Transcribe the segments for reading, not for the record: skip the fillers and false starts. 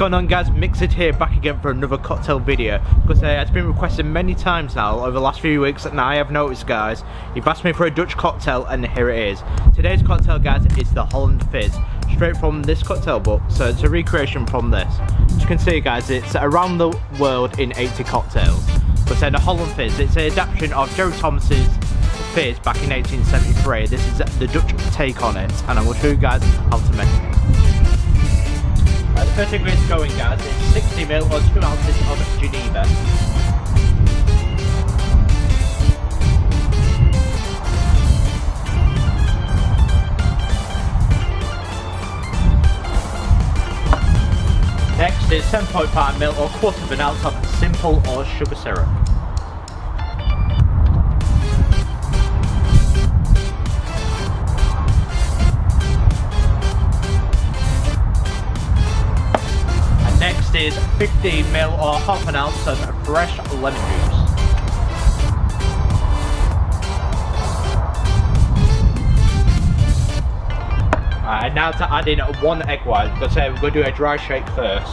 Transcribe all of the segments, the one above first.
going on, guys? Mixed here, back again for another cocktail video, because it's been requested many times now over the last few weeks, and I have noticed, guys, you've asked me for a Dutch cocktail, and here it is. Today's cocktail, guys, is the Holland Fizz, straight from this cocktail book, so it's a recreation from this. As you can see, guys, it's around the world in 80 cocktails. But the Holland Fizz, it's an adaptation of Jerry Thomas's Fizz back in 1873. This is the Dutch take on it, and I will show you guys how to make it. The first ingredients going, guys, is 60ml or 2 ounces of Geneva. Next is 7.5ml or 1/4 of an ounce of simple or sugar syrup. Next is 15ml or 1/2 ounce of fresh lemon juice. And now to add in 1 egg white, because we're going to do a dry shake first.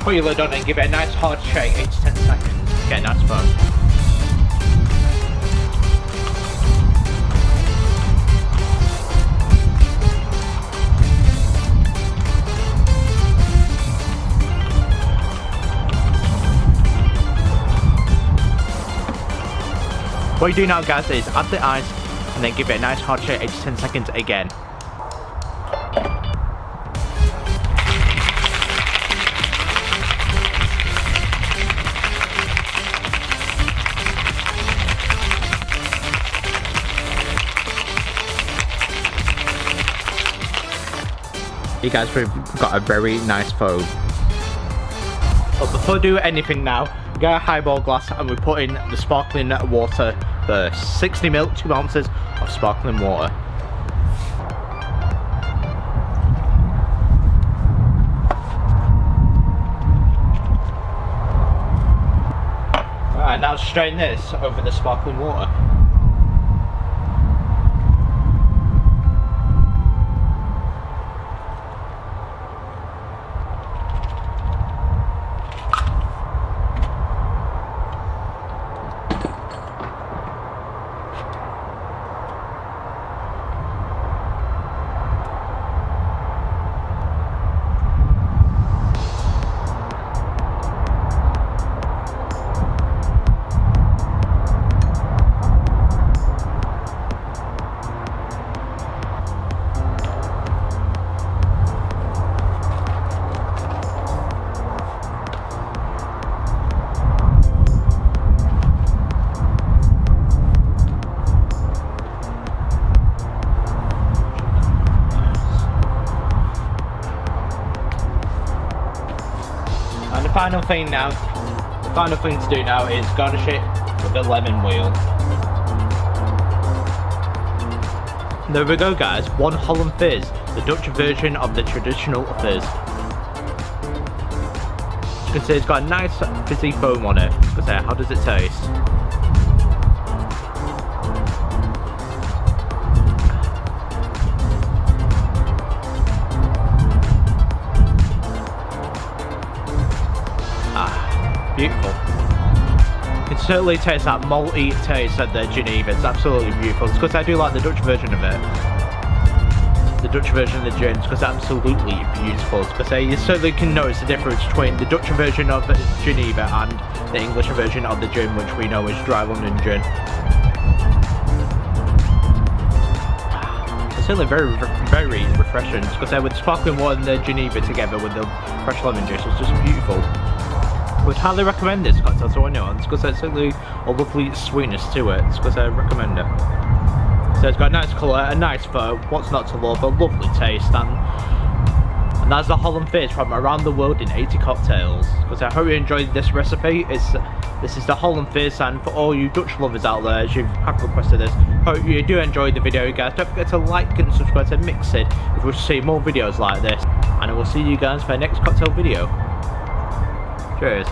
Put your lid on and give it a nice hard shake, 8 to 10 seconds, get a nice foam. What you do now, guys, is add the ice and then give it a nice hard shake, 8 to 10 seconds again. You guys, we've got a very nice foam. But before we do anything now, we get a highball glass and we put in the sparkling water first. 60ml, 2 ounces of sparkling water. Alright, now strain this over the sparkling water. Final thing to do now is garnish it with a lemon wheel. There we go, guys, 1 Holland Fizz, the Dutch version of the traditional fizz. As you can see, it's got a nice fizzy foam on it. Let's say, how does it taste? Beautiful. You can certainly taste that malty taste of the Geneva. It's absolutely beautiful. It's because I do like the Dutch version of it. The Dutch version of the gin, because it's absolutely beautiful. It's because you certainly can notice the difference between the Dutch version of Geneva and the English version of the gin, which we know is dry London gin. It's certainly very refreshing. It's because with sparkling water and the Geneva together with the fresh lemon juice, it's just beautiful. Would highly recommend this cocktail to anyone, because there's certainly a lovely sweetness to it, because I recommend it. So it's got a nice colour, a nice foam, what's not to love, a lovely taste, and and that's the Holland Fizz from Around the World in 80 Cocktails. Because I hope you enjoyed this recipe. This is the Holland Fizz, and for all you Dutch lovers out there, as you have requested this, hope you do enjoy the video, guys. Don't forget to like and subscribe to Mixed if you wish to see more videos like this, and I will see you guys for the next cocktail video. Cheers.